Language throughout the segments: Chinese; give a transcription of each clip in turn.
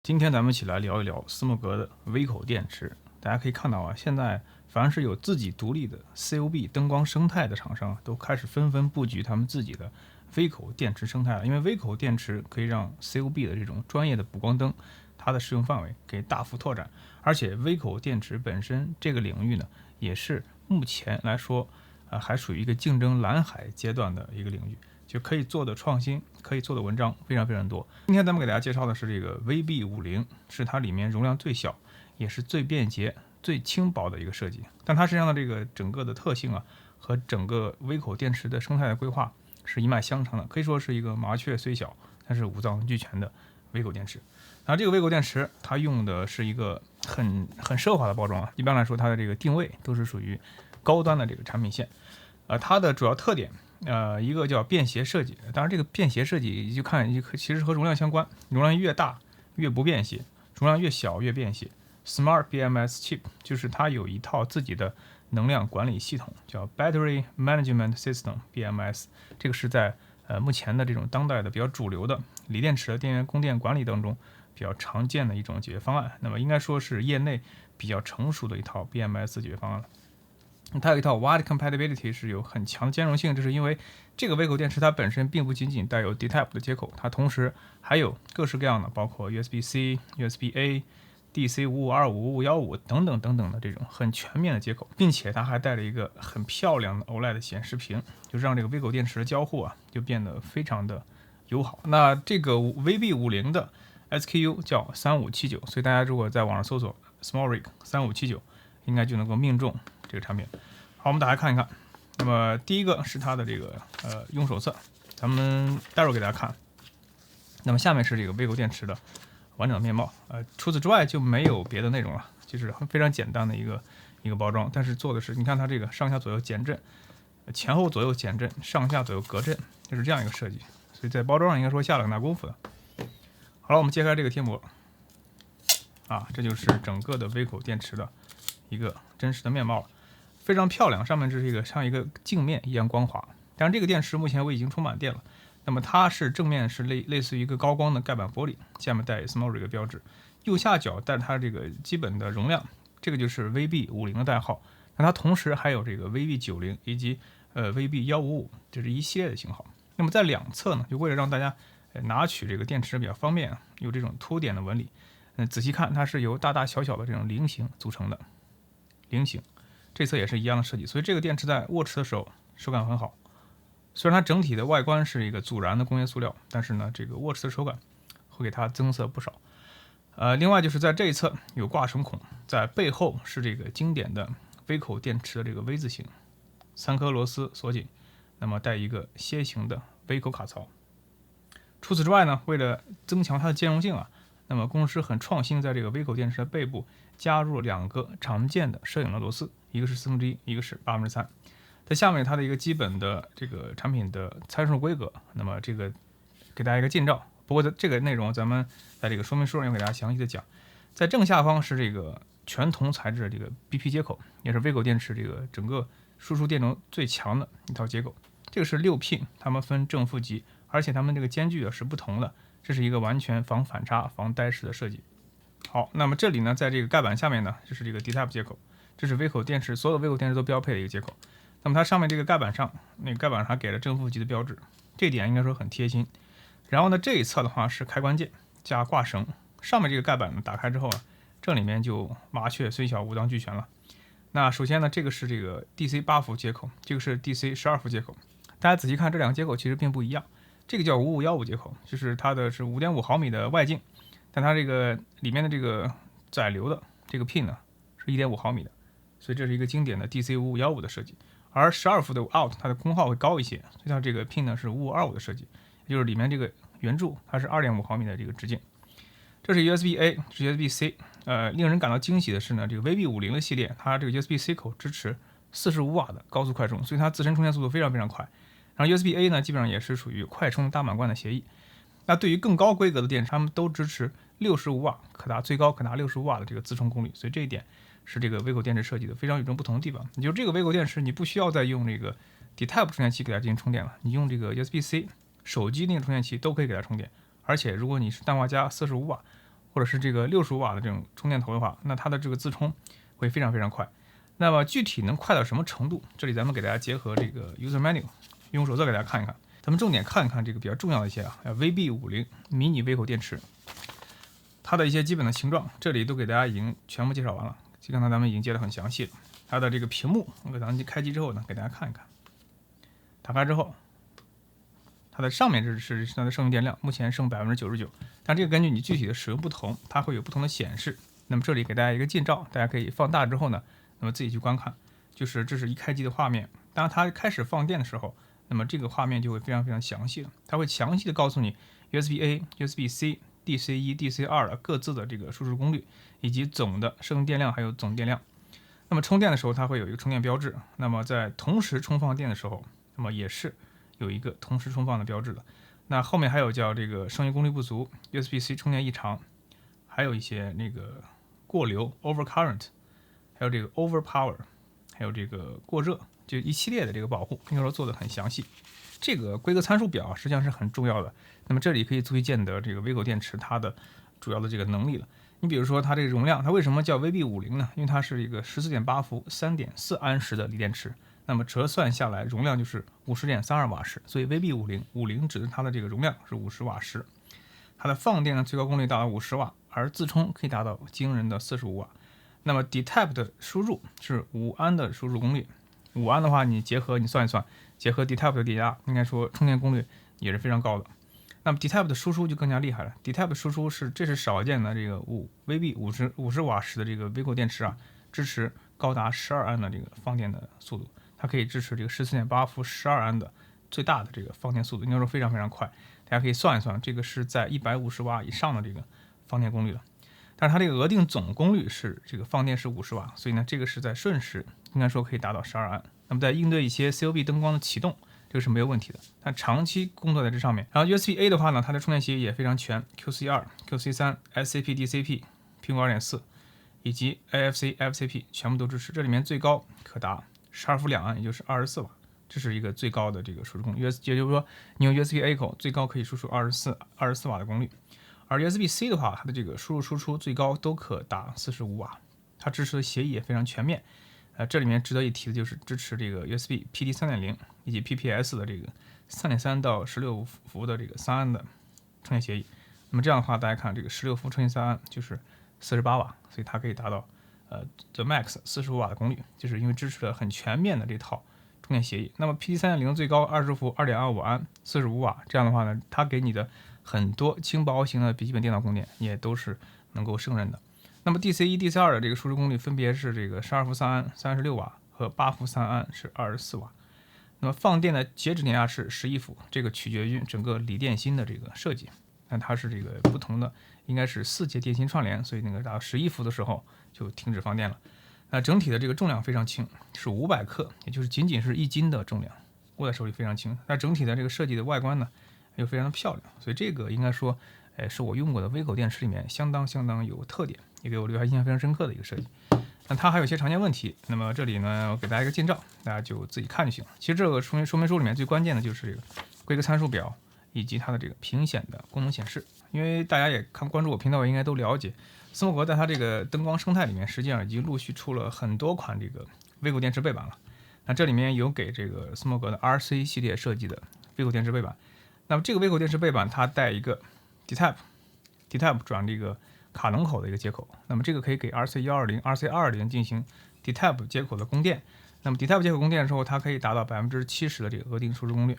今天咱们一起来聊一聊斯莫格的微口电池。大家可以看到啊，现在凡是有自己独立的 COB 灯光生态的厂商都开始纷纷布局他们自己的微口电池生态了。因为微口电池可以让 COB 的这种专业的补光灯，它的适用范围给大幅拓展，而且微口电池本身这个领域呢，也是目前来说，还属于一个竞争蓝海阶段的一个领域。就可以做的创新，可以做的文章非常非常多。今天咱们给大家介绍的是这个 VB50，是它里面容量最小，也是最便捷、最轻薄的一个设计。但它身上的这个整个的特性啊，和整个微口电池的生态的规划是一脉相承的，可以说是一个麻雀虽小，但是五脏俱全的微口电池。然后这个微口电池它用的是一个很奢华的包装啊，一般来说它的这个定位都是属于高端的这个产品线。它的主要特点。一个叫便携设计，当然这个便携设计就看其实和容量相关，容量越大越不便携，容量越小越便携。Smart BMS Chip 就是它有一套自己的能量管理系统，叫 Battery Management System BMS， 这个是在目前的这种当代的比较主流的锂电池的电源供电管理当中比较常见的一种解决方案。那么应该说是业内比较成熟的一套 BMS 解决方案了。它有一套 Wide Compatibility 是有很强的兼容性，这是因为这个微口电池它本身并不仅仅带有 D-Type 的接口，它同时还有各式各样的，包括 USB-C、USB-A、DC5525、5515等等等等的这种很全面的接口，并且它还带了一个很漂亮的 OLED 显示屏，就让这个微口电池的交互啊就变得非常的友好。那这个 VB50 的 SKU 叫3579，所以大家如果在网上搜索 SmallRig 3579，应该就能够命中这个产品。好，我们打开看一看。那么第一个是它的这个用手册，咱们待会儿给大家看。那么下面是这个微口电池的完整的面貌。除此之外就没有别的内容了，就是非常简单的一个包装。但是做的是，你看它这个上下左右减震，前后左右减震，上下左右隔震，就是这样一个设计。所以在包装上应该说下了很大功夫的。好了，我们揭开这个贴膜。这就是整个的微口电池的一个真实的面貌了，非常漂亮。上面这是一个像一个镜面一样光滑。当然，这个电池目前我已经充满电了。那么它是正面是类似于一个高光的盖板玻璃，下面带 SmallRig 标志，右下角带它这个基本的容量，这个就是 VB50 的代号。那它同时还有这个 VB90 以及VB155，这是一系列的型号。那么在两侧呢，就为了让大家拿取这个电池比较方便，有这种凸点的纹理。仔细看，它是由大大小小的这种菱形组成的。菱形，这侧也是一样的设计，所以这个电池在握持的时候手感很好。虽然它整体的外观是一个阻燃的工业塑料，但是呢，这个握持的手感会给它增色不少。另外就是在这一侧有挂绳孔，在背后是这个经典的微口电池的这个 V 字形，3颗螺丝锁紧，那么带一个楔形的微口卡槽。除此之外呢，为了增强它的兼容性那么公司很创新，在这个微口电池的背部加入了2个常见的摄影的螺丝，一个是1/4，一个是3/8。在下面它的一个基本的这个产品的参数规格，那么这个给大家一个近照。不过这个内容咱们在这个说明书上要给大家详细的讲。在正下方是这个全铜材质的这个 BP 接口，也是微口电池这个整个输出电流最强的一套接口。这个是6 pin， 它们分正负极，而且它们这个间距是不同的。这是一个完全防反差、防呆式的设计。好，那么这里呢，在这个盖板下面呢，就是这个 D-Type 接口，这是微口电池所有微口电池都标配的一个接口。那么它上面这个盖板上，那个盖板上还给了正负极的标志，这点应该说很贴心。然后呢，这一侧的话是开关键加挂绳，上面这个盖板打开之后这里面就麻雀虽小，五脏俱全了。那首先呢，这个是这个 DC8 伏接口，这个是 DC12 伏接口。大家仔细看，这两个接口其实并不一样。这个叫5515接口，就是它的是 5.5 毫米的外径，但它这个里面的这个载流的这个 pin 呢是 1.5 毫米的，所以这是一个经典的 DC5515 的设计。而12伏的 out 它的功耗会高一些，所以它这个 pin 呢是5525的设计，也就是里面这个圆柱它是 2.5 毫米的这个直径。这是 USB-A， 是 USB-C。令人感到惊喜的是呢，这个 VB50 的系列，它这个 USB-C 口支持45瓦的高速快充，所以它自身充电速度非常非常快。然后 USB-A 呢，基本上也是属于快充大满贯的协议。那对于更高规格的电池，它们都支持65瓦，最高可达65瓦的这个自充功率。所以这一点是这个微口电池设计的非常与众不同的地方。也就这个微口电池，你不需要再用这个 D-Type 充电器给它进行充电了，你用这个 USB-C 手机那个充电器都可以给它充电。而且如果你是氮化镓45瓦，或者是这个65瓦的这种充电头的话，那它的这个自充会非常非常快。那么具体能快到什么程度？这里咱们给大家结合这个 user manual 用户手册给大家看一看。咱们重点看一看这个比较重要的一些VB50迷你微口电池，它的一些基本的形状，这里都给大家已经全部介绍完了。刚才咱们已经介得很详细了。它的这个屏幕，我给咱们开机之后呢，给大家看一看。打开之后，它的上面这是它的剩余电量，目前剩99%，但这个根据你具体的使用不同，它会有不同的显示。那么这里给大家一个近照，大家可以放大之后呢，那么自己去观看。就是这是一开机的画面，当它开始放电的时候，那么这个画面就会非常非常详细了，它会详细的告诉你 USB-A、USB-C、DC1、DC2 的各自的这个输出功率，以及总的剩余电量还有总电量。那么充电的时候，它会有一个充电标志。那么在同时充放电的时候，那么也是有一个同时充放的标志的。那后面还有叫这个剩余功率不足、USB-C 充电异常，还有一些那个过流 overcurrent， 还有这个 overpower， 还有这个过热，就一系列的这个保护，应该说做的很详细。这个规格参数表实际上是很重要的。那么这里可以足以见得这个微口电池它的主要的这个能力了。你比如说它这个容量，它为什么叫 VB50呢？因为它是一个14.8伏3.4安时的锂电池，那么折算下来容量就是50.32瓦时，所以 VB50指的它的这个容量是50瓦时。它的放电的最高功率达到50瓦，而自充可以达到惊人的45瓦。那么 D-Type 的输入是5安的输入功率，5安的话你算一算，结合 D-Type 的电压，应该说充电功率也是非常高的。那么 D-Type 的输出就更加厉害了。D-Type 输出这是少见的这个VB50瓦时的这个微口电池啊，支持高达12安的这个放电的速度，它可以支持这个14.8伏12安的最大的这个放电速度，应该说非常非常快。大家可以算一算，这个是在150瓦以上的这个放电功率了。但是它这个额定总功率是这个放电是50瓦，所以呢，这个是在瞬时应该说可以达到12安。那么在应对一些 COB 灯光的启动，这个是没有问题的，但长期工作在这上面。然后 USB-A 的话呢，它的充电协议也非常全 ，QC2、QC3、SCP、DCP、苹果2.4以及 AFC、FCP 全部都支持。这里面最高可达12伏2安，也就是24瓦，这是一个最高的这个输出功率。也就是说，你用 USB-A 口最高可以输出24瓦的功率。而 USB-C 的话，它的这个输入输出最高都可达45瓦，它支持的协议也非常全面。这里面值得一提的就是支持这个 USB PD 3.0以及 PPS 的这个3.3到16伏的这个3安的充电协议。那么这样的话，大家看这个16伏乘以3安就是48瓦，所以它可以达到the max 45瓦的功率，就是因为支持了很全面的这套充电协议。那么 PD 3.0最高20伏 2.25安45瓦，这样的话呢，它给你的很多轻薄型的笔记本电脑供电也都是能够胜任的。那么 DC1、DC2 的这个输出功率分别是这个12伏3安36瓦和8伏3安是24瓦。那么放电的截止电压是11伏，这个取决于整个锂电芯的这个设计。那它是这个不同的，应该是4节电芯串联，所以那个达到11伏的时候就停止放电了。那整体的这个重量非常轻，是500克，也就是仅仅是1斤的重量，握在手里非常轻。那整体的这个设计的外观呢，又非常的漂亮，所以这个应该说，是我用过的微口电池里面相当有特点，也给我留下印象非常深刻的一个设计。那它还有一些常见问题，那么这里呢，我给大家一个近照，大家就自己看就行了。其实这个说明书里面最关键的就是这个规格参数表以及它的这个屏显的功能显示。因为大家也关注我频道，应该都了解，斯莫格在它这个灯光生态里面，实际上已经陆续出了很多款这个微口电池背板了。那这里面有给这个斯莫格的 RC 系列设计的微口电池背板。那么这个微口电池背板它带一个 D-Type 转这个卡农口的一个接口，那么这个可以给 RC120、RC220 进行 D-Type 接口的供电。那么 D-Type 接口供电的时候，它可以达到70%的这个额定输出功率。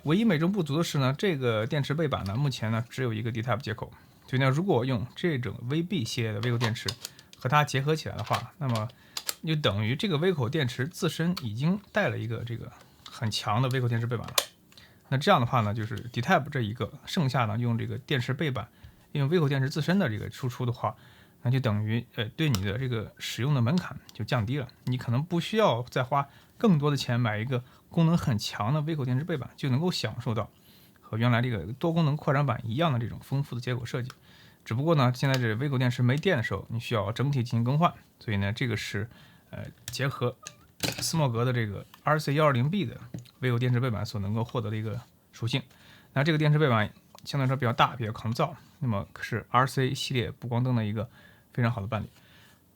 唯一美中不足的是呢，这个电池背板呢，目前呢只有一个 D-Type 接口，所以呢，如果用这种 VB 系列的微口电池和它结合起来的话，那么就等于这个微口电池自身已经带了一个这个很强的微口电池背板了。那这样的话呢，就是 D-Type 这一个，剩下呢用这个电池背板，用微口电池自身的这个输出的话，那就等于对你的这个使用的门槛就降低了，你可能不需要再花更多的钱买一个功能很强的微口电池背板，就能够享受到和原来这个多功能扩展板一样的这种丰富的接口设计。只不过呢，现在这微口电池没电的时候，你需要整体进行更换，所以呢，这个是结合斯莫格的这个 RC120B 的微口电池背板所能够获得的一个属性。那这个电池背板相对来说比较大，比较抗造，那么是 RC 系列补光灯的一个非常好的伴侣。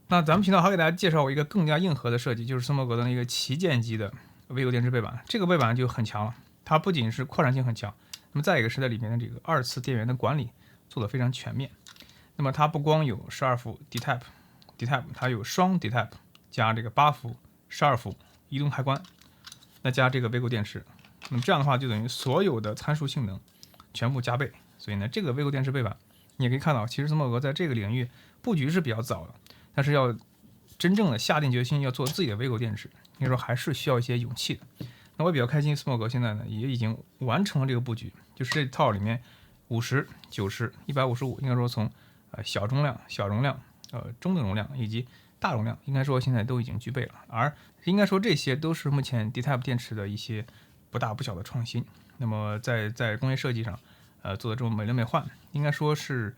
那咱们频道还给大家介绍过一个更加硬核的设计，就是斯莫格的一个旗舰级的微口电池背板。这个背板就很强了，它不仅是扩展性很强，那么再一个是在里面的这个2次电源的管理做得非常全面。那么它不光有12伏 D-Type，它有双 D-Type 加这个8伏、12伏移动开关，再加这个微口电池。那么这样的话，就等于所有的参数性能全部加倍。所以呢，这个微口电池背板，你也可以看到，其实斯莫格在这个领域布局是比较早的，但是要真正的下定决心要做自己的微口电池，应该说还是需要一些勇气的。那我也比较开心，斯莫格现在呢也已经完成了这个布局，就是这套里面50、90、155，应该说从小容量、中等容量以及大容量，应该说现在都已经具备了。而应该说这些都是目前 D-Type 电池的一些不大不小的创新。那么在工业设计上，做的这么美轮美奂，应该说是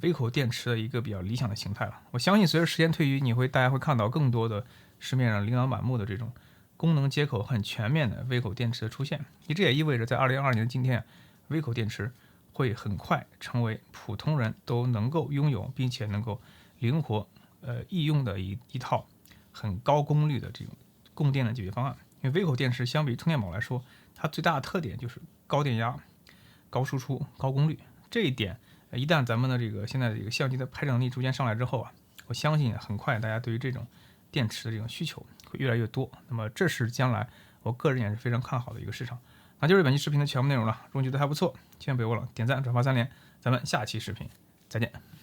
微口电池的一个比较理想的形态了。我相信随着时间推移，大家会看到更多的市面上琳琅满目的这种功能接口很全面的微口电池的出现。这也意味着在2022年的今天，微口电池会很快成为普通人都能够拥有并且能够灵活易用的一套很高功率的这种供电的解决方案。因为微口电池相比充电宝来说，它最大的特点就是高电压、高输出、高功率。这一点一旦咱们的现在的这个相机的拍照能力逐渐上来之后啊，我相信很快大家对于这种电池的这种需求会越来越多。那么这是将来我个人也是非常看好的一个市场。那就是本期视频的全部内容了。如果你觉得还不错，千万别忘了点赞、转发3连。咱们下期视频再见。